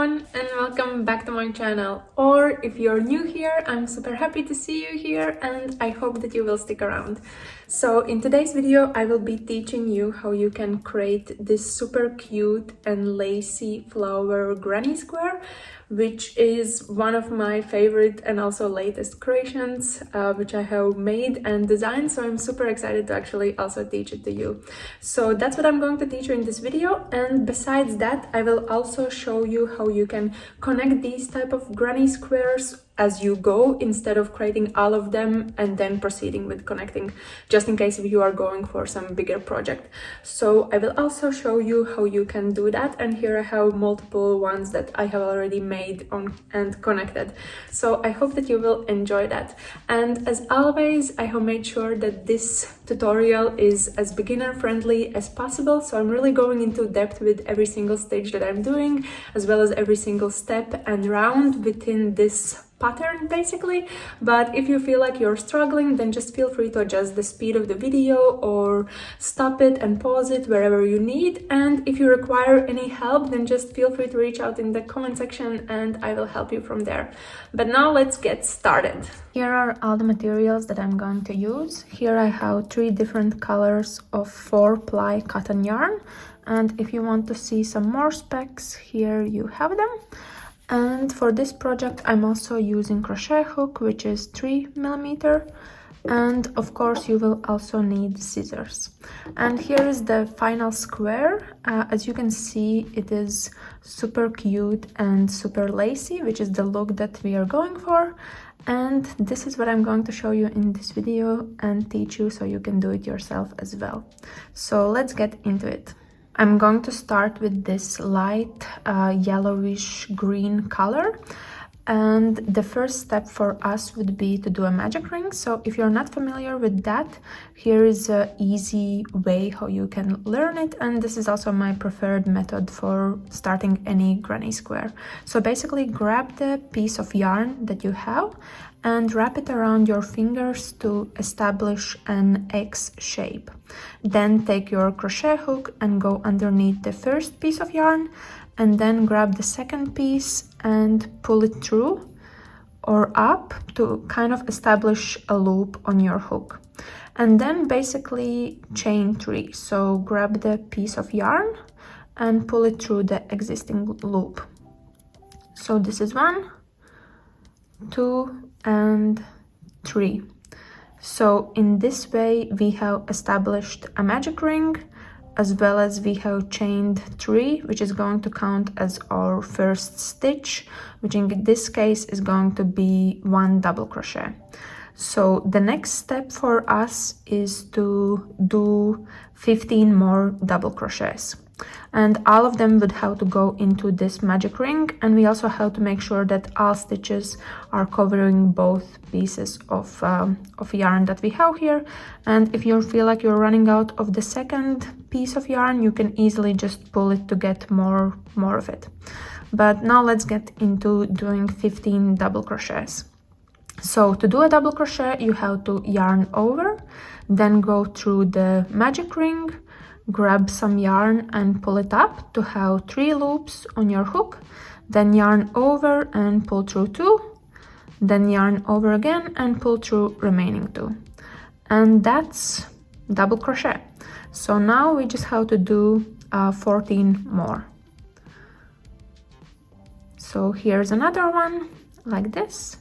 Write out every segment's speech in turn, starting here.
everyone and welcome back to my channel. Or if you're new here, I'm super happy to see you here and I hope that you will stick around. So in today's video I will be teaching you how you can create this super cute and lacy flower granny square, which is one of my favorite and also latest creations which I have made and designed, so I'm super excited to actually also teach it to you. So that's what I'm going to teach you in this video, and besides that I will also show you how you can connect these type of granny squares as you go instead of creating all of them and then proceeding with connecting, just in case if you are going for some bigger project. So I will also show you how you can do that, and here I have multiple ones that I have already made on and connected. So I hope that you will enjoy that. And as always, I have made sure that this tutorial is as beginner friendly as possible, so I'm really going into depth with every single stage that I'm doing, as well as every single step and round within this pattern basically. But if you feel like you're struggling, then just feel free to adjust the speed of the video or stop it and pause it wherever you need. And if you require any help, then just feel free to reach out in the comment section and I will help you from there. But now let's get started. Here are all the materials that I'm going to use. Here I have 3 different colors of 4-ply cotton yarn, and if you want to see some more specs, here you have them. And for this project I'm also using crochet hook, which is 3mm, and of course you will also need scissors. And here is the final square. As you can see, it is super cute and super lacy, which is the look that we are going for. And this is what I'm going to show you in this video and teach you so you can do it yourself as well. So let's get into it. I'm going to start with this light yellowish green color, and the first step for us would be to do a magic ring. So if you're not familiar with that, here is an easy way how you can learn it, and this is also my preferred method for starting any granny square. So basically grab the piece of yarn that you have and wrap it around your fingers to establish an X shape. Then take your crochet hook and go underneath the first piece of yarn, and then grab the second piece and pull it through or up to kind of establish a loop on your hook. And then basically chain 3. So grab the piece of yarn and pull it through the existing loop. So this is 1, 2, and 3. So in this way we have established a magic ring, as well as we have chained 3, which is going to count as our first stitch, which in this case is going to be 1 double crochet. So the next step for us is to do 15 more double crochets, and all of them would have to go into this magic ring, and we also have to make sure that all stitches are covering both pieces of yarn that we have here. And if you feel like you're running out of the second piece of yarn, you can easily just pull it to get more of it. But now let's get into doing 15 double crochets. So to do a double crochet you have to yarn over, then go through the magic ring, grab some yarn and pull it up to have 3 loops on your hook, then yarn over and pull through 2, then yarn over again and pull through remaining 2. And that's double crochet. So now we just have to do 14 more. So here's another one like this,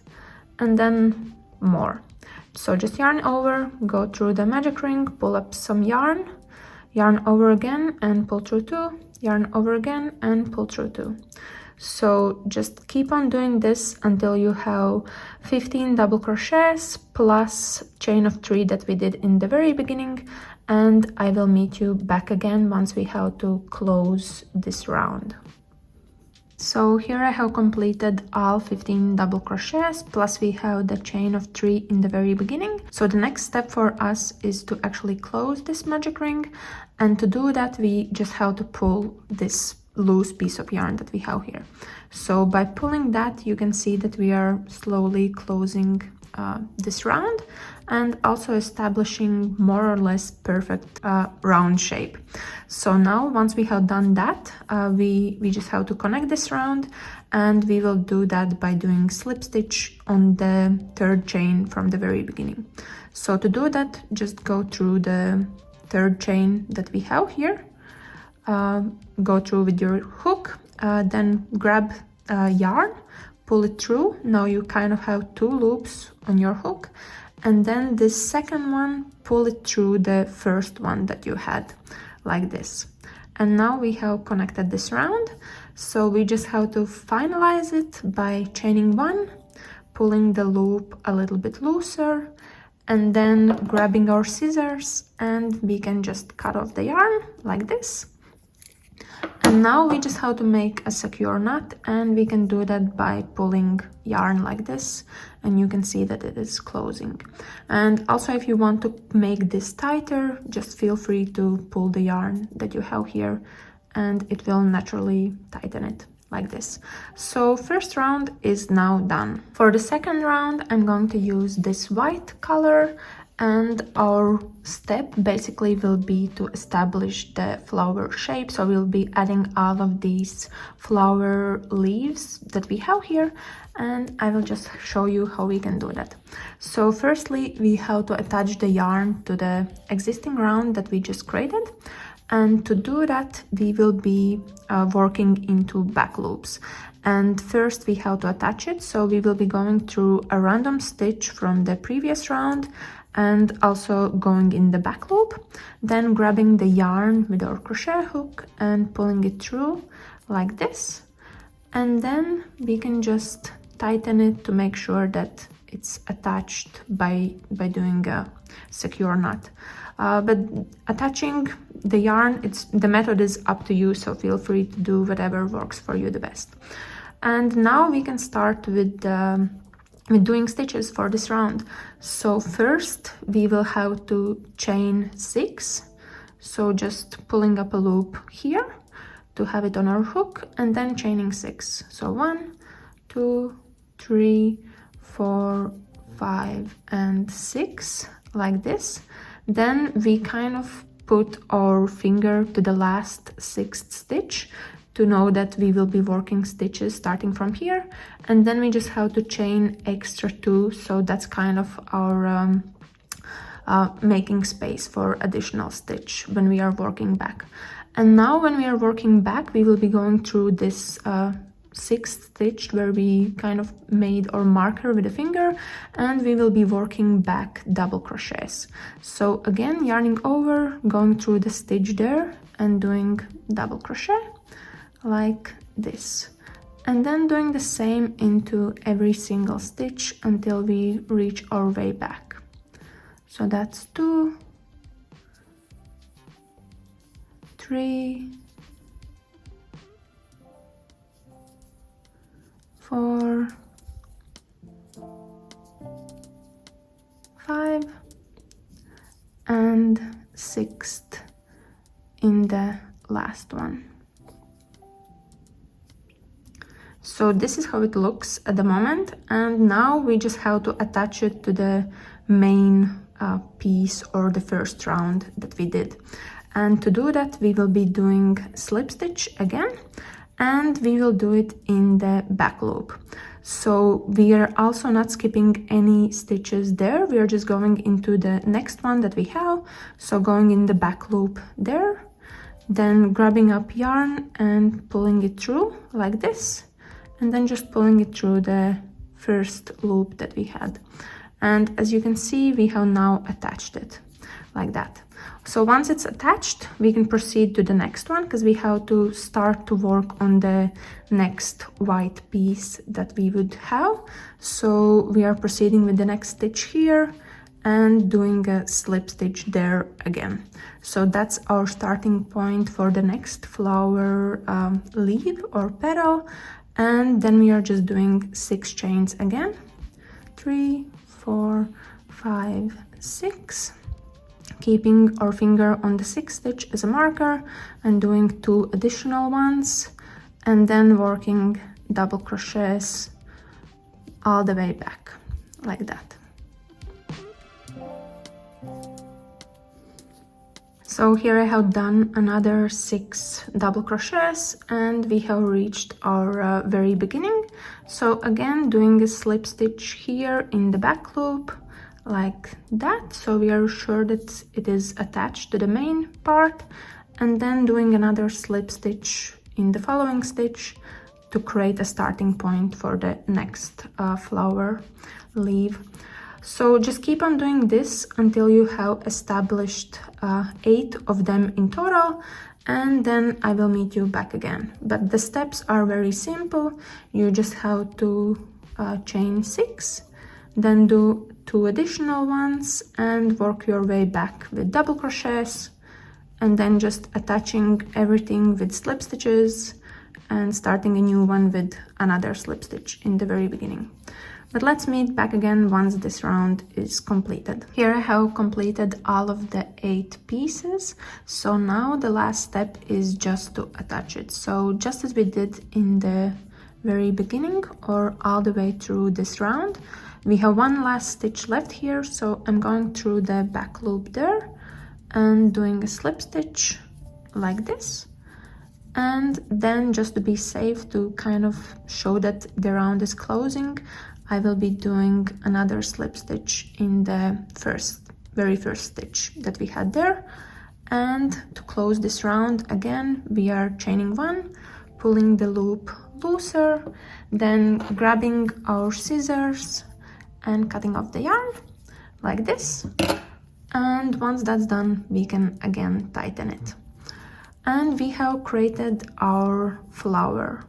and then more. So just yarn over, go through the magic ring, pull up some yarn, yarn over again and pull through 2, yarn over again and pull through 2. So just keep on doing this until you have 15 double crochets plus chain of 3 that we did in the very beginning, and I will meet you back again once we have to close this round. So here I have completed all 15 double crochets, plus we have the chain of 3 in the very beginning. So the next step for us is to actually close this magic ring, and to do that we just have to pull this loose piece of yarn that we have here. So by pulling that, you can see that we are slowly closing this round, and also establishing more or less perfect round shape. So now once we have done that, we just have to connect this round, and we will do that by doing slip stitch on the third chain from the very beginning. So to do that, just go through the third chain that we have here, go through with your hook, then grab yarn, pull it through. Now you kind of have 2 loops on your hook, and then this second one, pull it through the first one that you had, like this. And now we have connected this round, so we just have to finalize it by chaining 1, pulling the loop a little bit looser, and then grabbing our scissors, and we can just cut off the yarn like this. And now we just have to make a secure knot, and we can do that by pulling yarn like this, and you can see that it is closing. And also, if you want to make this tighter, just feel free to pull the yarn that you have here, and it will naturally tighten it like this. So first round is now done. For the second round, I'm going to use this white color, and our step basically will be to establish the flower shape. So we'll be adding all of these flower leaves that we have here, and I will just show you how we can do that. So firstly, we have to attach the yarn to the existing round that we just created, and to do that we will be working into back loops. And first we have to attach it, so we will be going through a random stitch from the previous round and also going in the back loop, then grabbing the yarn with our crochet hook and pulling it through like this, and then we can just tighten it to make sure that it's attached by doing a secure knot. But attaching the yarn, the method is up to you, so feel free to do whatever works for you the best. And now we can start with doing stitches for this round. So first we will have to chain 6, so just pulling up a loop here to have it on our hook, and then chaining 6. So 1, 2, 3, 4, 5 and 6, like this. Then we kind of put our finger to the last 6th stitch to know that we will be working stitches starting from here, and then we just have to chain extra 2, so that's kind of our making space for additional stitch when we are working back. And now when we are working back, we will be going through this 6th stitch where we kind of made our marker with a finger, and we will be working back double crochets. So again, yarning over, going through the stitch there and doing double crochet like this, and then doing the same into every single stitch until we reach our way back. So that's 2, 3, 4, 5 and 6th in the last one. So this is how it looks at the moment, and now we just have to attach it to the main piece or the first round that we did. And to do that, we will be doing slip stitch again, and we will do it in the back loop. So we are also not skipping any stitches there, we are just going into the next one that we have, so going in the back loop there, then grabbing up yarn and pulling it through like this, and then just pulling it through the first loop that we had. And as you can see, we have now attached it like that. So once it's attached, we can proceed to the next one, because we have to start to work on the next white piece that we would have. So we are proceeding with the next stitch here and doing a slip stitch there again. So that's our starting point for the next flower leaf or petal. And then we are just doing 6 chains again, 3, 4, 5, 6, keeping our finger on the 6th stitch as a marker and doing 2 additional ones, and then working double crochets all the way back like that. So here I have done another 6 double crochets and we have reached our very beginning. So again, doing a slip stitch here in the back loop like that, so we are sure that it is attached to the main part, and then doing another slip stitch in the following stitch to create a starting point for the next flower leaf. So just keep on doing this until you have established 8 of them in total, and then I will meet you back again. But the steps are very simple. You just have to chain 6, then do 2 additional ones and work your way back with double crochets, and then just attaching everything with slip stitches and starting a new one with another slip stitch in the very beginning. But let's meet back again once this round is completed. Here I have completed all of the 8 pieces. So now the last step is just to attach it. So just as we did in the very beginning or all the way through this round, we have one last stitch left here. So I'm going through the back loop there and doing a slip stitch like this. And then just to be safe, to kind of show that the round is closing, I will be doing another slip stitch in the very first stitch that we had there. And to close this round, again, we are chaining 1, pulling the loop looser, then grabbing our scissors and cutting off the yarn like this. And once that's done, we can again tighten it. And we have created our flower.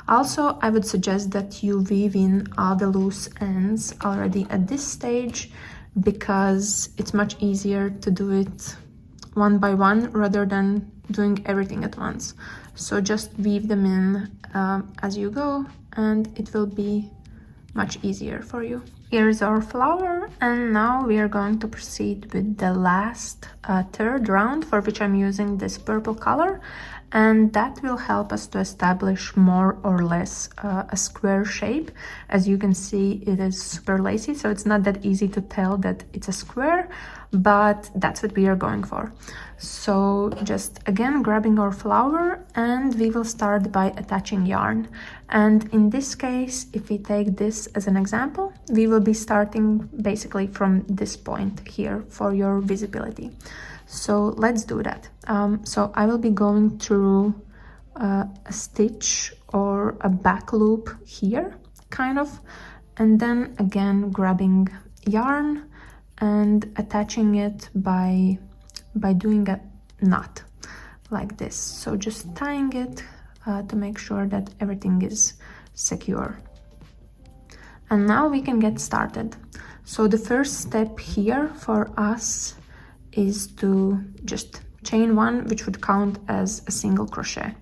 Also, I would suggest that you weave in all the loose ends already at this stage, because it's much easier to do it one by one rather than doing everything at once. So just weave them in as you go, and it will be much easier for you. Here's our flower, and now we are going to proceed with the last third round, for which I'm using this purple color, and that will help us to establish more or less a square shape. As you can see, it is super lacy, so it's not that easy to tell that it's a square, but that's what we are going for. So just again grabbing our flower, and we will start by attaching yarn. And in this case, if we take this as an example, we will be starting basically from this point here for your visibility. So let's do that. So I will be going through a stitch or a back loop here, kind of, and then again grabbing yarn and attaching it by doing a knot like this. So just tying it to make sure that everything is secure. And now we can get started. So the first step here for us is to just chain 1, which would count as a single crochet,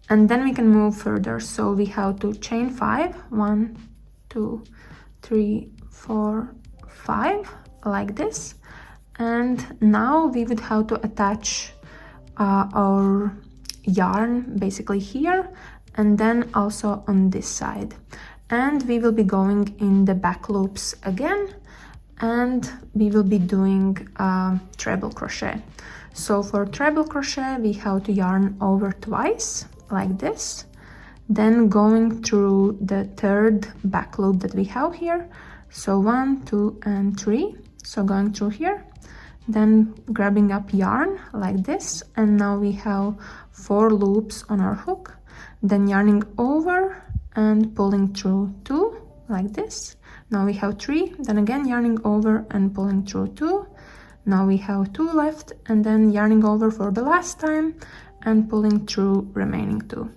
and then we can move further. So we have to chain 5, 1, 2, 3, 4, 5, like this. And now we would have to attach our yarn basically here, and then also on this side. And we will be going in the back loops again, and we will be doing treble crochet. So for treble crochet, we have to yarn over twice like this, then going through the third back loop that we have here. So 1, 2, and 3. So going through here, then grabbing up yarn like this, and now we have 4 loops on our hook, then yarning over and pulling through 2 like this. Now we have 3, then again yarning over and pulling through 2. Now we have 2 left, and then yarning over for the last time and pulling through remaining 2.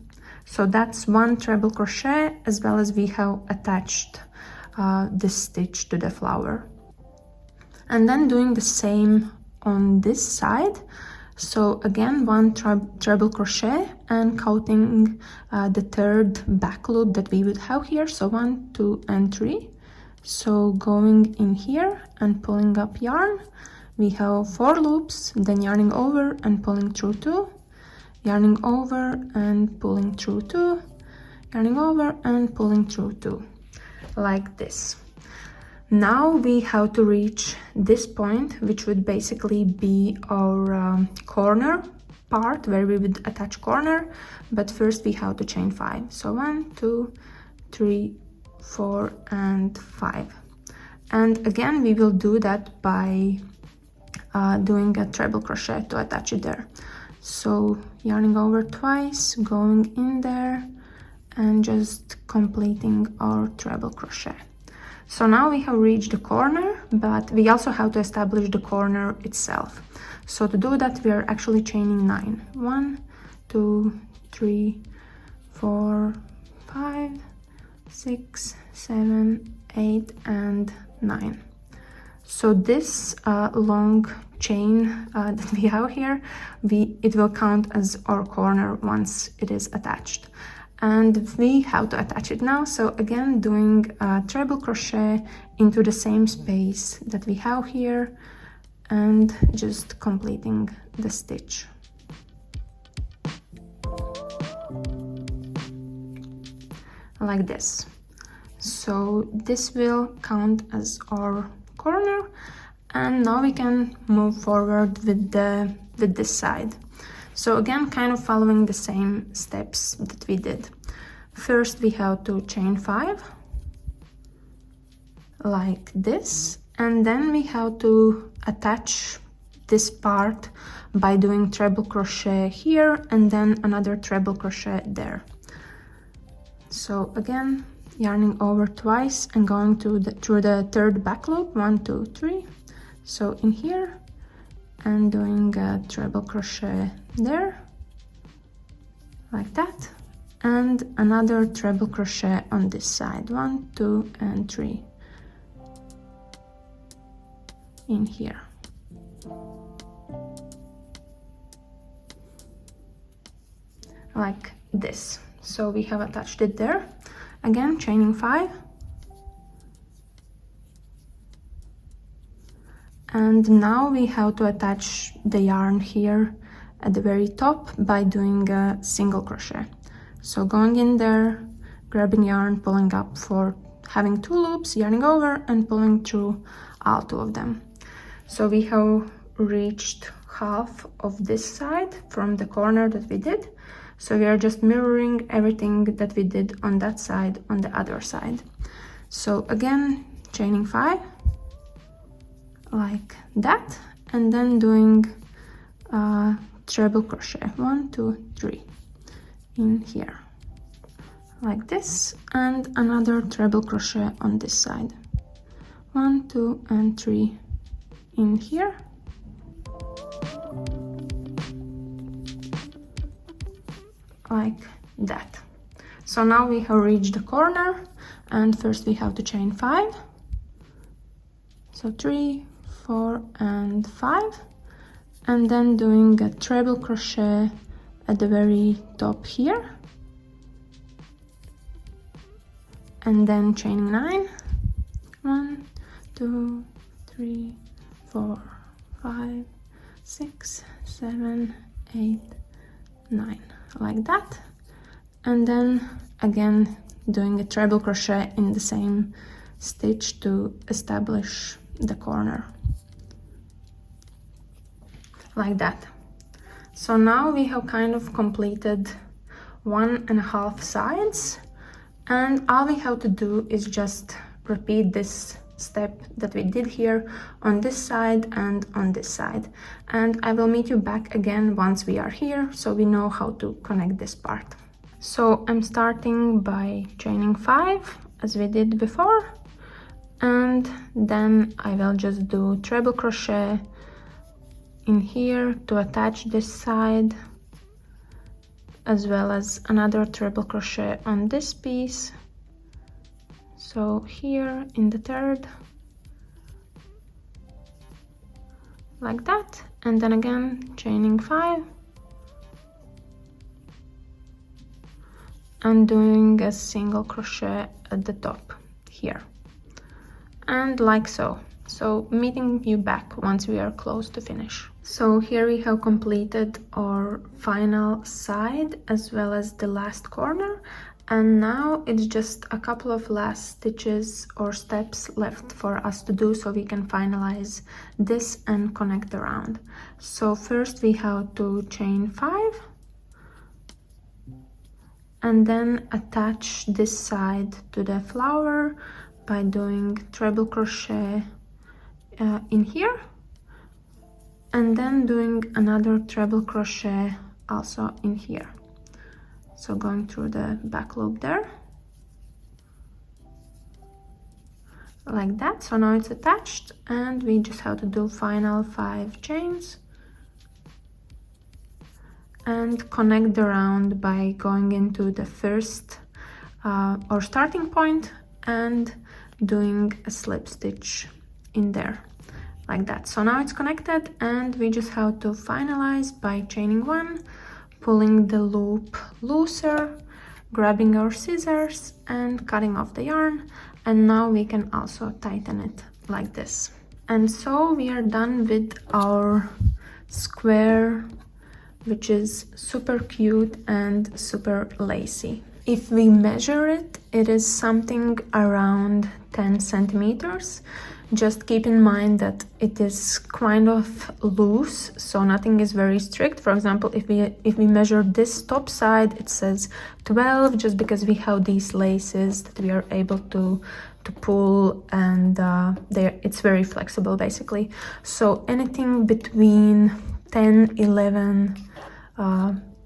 So that's 1 treble crochet, as well as we have attached this stitch to the flower. And then doing the same on this side. So again, 1 treble crochet and counting the third back loop that we would have here. So 1, 2, and 3. So going in here and pulling up yarn, we have 4 loops, then yarning over and pulling through 2, yarning over and pulling through 2, yarning over and pulling through 2, like this. Now we have to reach this point, which would basically be our corner part where we would attach corner, but first we have to chain 5. So 1, 2, 3, 4 and 5. And again we will do that by doing a treble crochet to attach it there. So yarning over twice, going in there and just completing our treble crochet. So now we have reached the corner, but we also have to establish the corner itself. So to do that we are actually chaining 9. 1, 2, 3, 4, 5, 6, 7, 8 and 9. So this long chain that we have here, it will count as our corner once it is attached. And we have to attach it now. So again, doing a treble crochet into the same space that we have here and just completing the stitch. Like this. So this will count as our corner, and now we can move forward with this side. So again, kind of following the same steps that we did. First we have to chain 5 like this, and then we have to attach this part by doing treble crochet here and then another treble crochet there. So again, yarning over twice and going through the third back loop, 1, 2, 3. So in here and doing a treble crochet there like that, and another treble crochet on this side, 1, 2 and 3 in here. Like this. So we have attached it there. Again, chaining 5. And now we have to attach the yarn here at the very top by doing a single crochet. So going in there, grabbing yarn, pulling up for having 2 loops, yarning over and pulling through all 2 of them. So we have reached half of this side from the corner that we did. So we are just mirroring everything that we did on that side on the other side. So again, chaining 5 like that, and then doing treble crochet, 1, 2, 3 in here like this, and another treble crochet on this side, 1, 2 and 3 in here. Like that. So now we have reached the corner, and first we have to chain 5. So 3, 4 and 5, and then doing a treble crochet at the very top here, and then chaining 9. 1, 2, 3, 4, 5, 6, 7, 8, 9. Like that, and then again doing a treble crochet in the same stitch to establish the corner like that. So now we have kind of completed 1.5 sides, and all we have to do is just repeat this step that we did here on this side and on this side, and I will meet you back again once we are here so we know how to connect this part. So I'm starting by chaining 5 as we did before, and then I will just do treble crochet in here to attach this side, as well as another treble crochet on this piece. So here in the third, like that, and then again chaining 5 and doing a single crochet at the top here, and like so. So meeting you back once we are close to finish. So here we have completed our final side as well as the last corner, And now it's just a couple of last stitches or steps left for us to do so we can finalize this and connect around. So first we have to chain 5 and then attach this side to the flower by doing treble crochet in here, and then doing another treble crochet also in here. So going through the back loop there, like that. So now it's attached and we just have to do final 5 chains and connect the round by going into the first or starting point and doing a slip stitch in there, like that. So now it's connected and we just have to finalize by chaining 1, pulling the loop looser, grabbing our scissors and cutting off the yarn, and now we can also tighten it like this. And so we are done with our square, which is super cute and super lacy. If we measure it, it is something around 10 centimeters. Just keep in mind that it is kind of loose, so nothing is very strict. For example, if we measure this top side, it says 12, just because we have these laces that we are able to pull, and it's very flexible basically. So anything between 10, 11,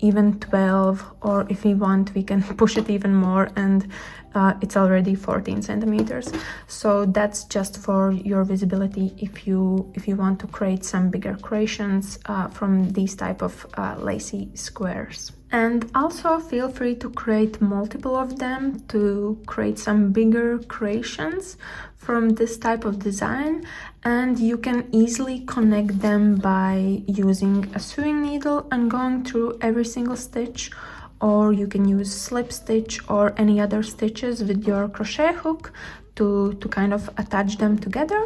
even 12, or if we want we can push it even more, and it's already 14 centimeters. So that's just for your visibility if you want to create some bigger creations from these type of lacy squares. And also feel free to create multiple of them to create some bigger creations from this type of design, and you can easily connect them by using a sewing needle and going through every single stitch, or you can use slip stitch or any other stitches with your crochet hook to kind of attach them together,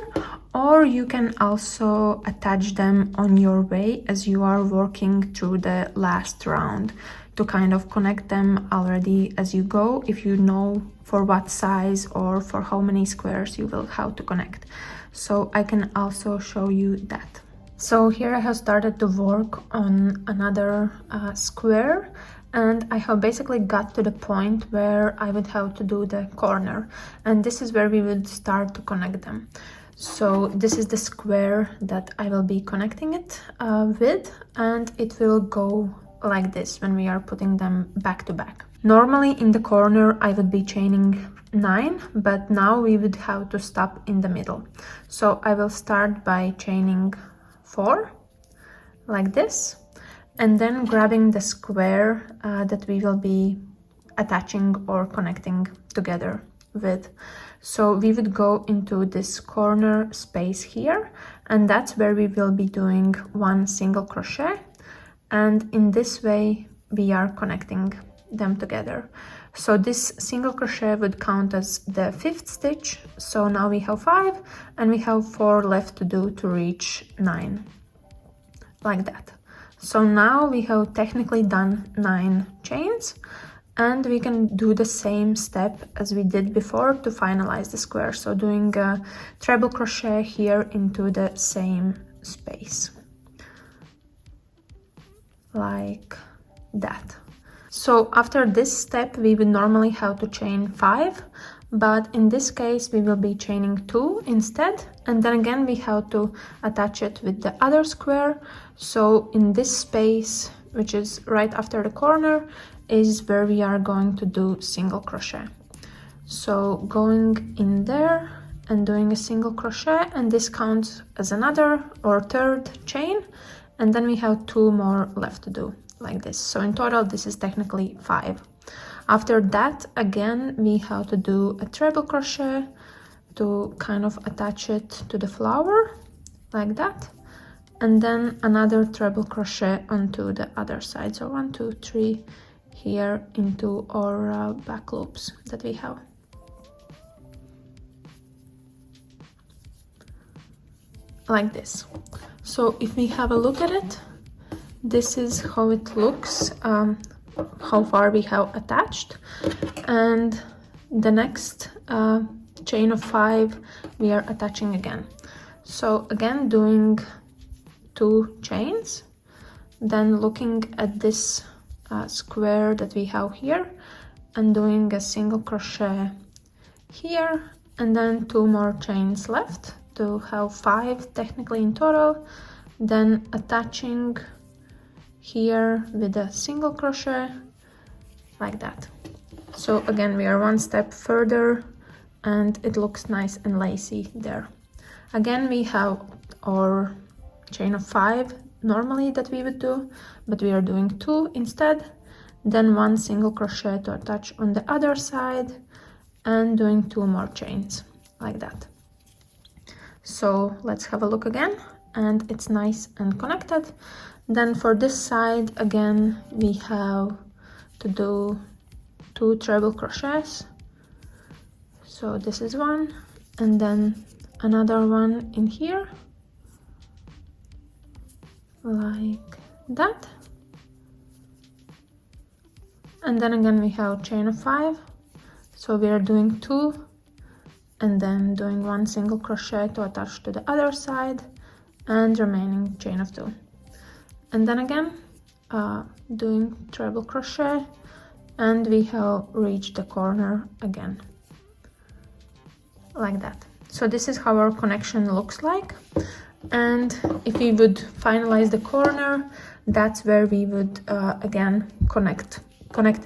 or you can also attach them on your way as you are working through the last round to kind of connect them already as you go, if you know for what size or for how many squares you will have to connect. So I can also show you that. So here I have started to work on another square, and I have basically got to the point where I would have to do the corner, and this is where we would start to connect them. So this is the square that I will be connecting it with, and it will go like this when we are putting them back to back. Normally in the corner I would be chaining 9, but now we would have to stop in the middle. So I will start by chaining 4 like this, and then grabbing the square that we will be attaching or connecting together with. So we would go into this corner space here, and that's where we will be doing 1 single crochet, and in this way we are connecting them together. So this single crochet would count as the 5th stitch. So now we have 5 and we have 4 left to do to reach 9, like that. So now we have technically done 9 chains, and we can do the same step as we did before to finalize the square. So doing a treble crochet here into the same space, like that. So after this step we would normally have to chain 5, but in this case we will be chaining 2 instead, and then again we have to attach it with the other square. So in this space, which is right after the corner, is where we are going to do single crochet. So going in there and doing a single crochet, and this counts as another or 3rd chain, and then we have 2 more left to do, like this. So in total this is technically 5. After that again we have to do a treble crochet to kind of attach it to the flower, like that, and then another treble crochet onto the other side. So 1, 2, 3 here into our back loops that we have. Like this. So if we have a look at it, this is how it looks how far we have attached, and the next chain of 5 we are attaching again. So again, doing 2 chains, then looking at this square that we have here and doing a single crochet here, and then 2 more chains left to have 5 technically in total, then attaching here with a single crochet like that. So again, we are one step further and it looks nice and lacy there. Again, we have our chain of 5 normally that we would do, but we are doing 2 instead, then 1 single crochet to attach on the other side and doing 2 more chains like that. So let's have a look again, and it's nice and connected. Then for this side again we have to do 2 treble crochets. So this is one, and then another one in here like that, and then again we have chain of 5, so we are doing 2 and then doing 1 single crochet to attach to the other side and remaining chain of 2, and then again doing treble crochet, and we have reached the corner again like that. So this is how our connection looks like, and if we would finalize the corner, that's where we would again connect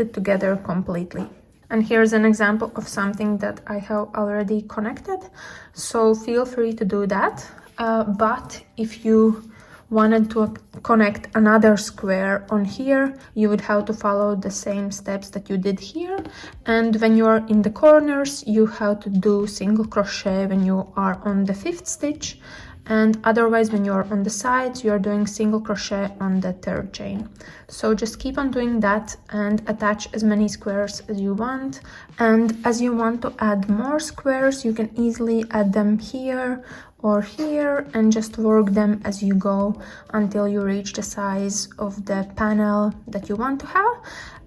it together completely. And here's an example of something that I have already connected, so feel free to do that. But if you wanted to connect another square on here, you would have to follow the same steps that you did here, and when you are in the corners you have to do single crochet when you are on the 5th stitch, and otherwise when you are on the sides you are doing single crochet on the 3rd chain. So just keep on doing that and attach as many squares as you want, and as you want to add more squares you can easily add them here or here and just work them as you go until you reach the size of the panel that you want to have.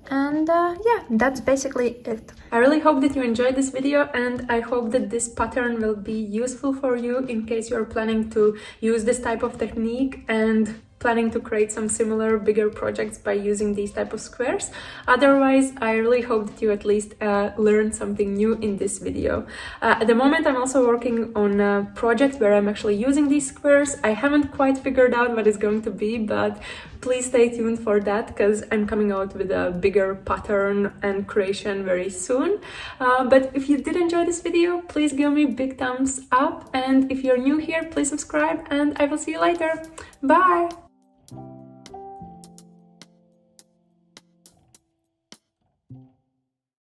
And yeah, that's basically it. I really hope that you enjoyed this video, and I hope that this pattern will be useful for you in case you're planning to use this type of technique and planning to create some similar bigger projects by using these type of squares. Otherwise, I really hope that you at least learned something new in this video. At the moment, I'm also working on a project where I'm actually using these squares. I haven't quite figured out what it's going to be, but please stay tuned for that because I'm coming out with a bigger pattern and creation very soon. But if you did enjoy this video, please give me a big thumbs up, and if you're new here, please subscribe, and I will see you later. Bye!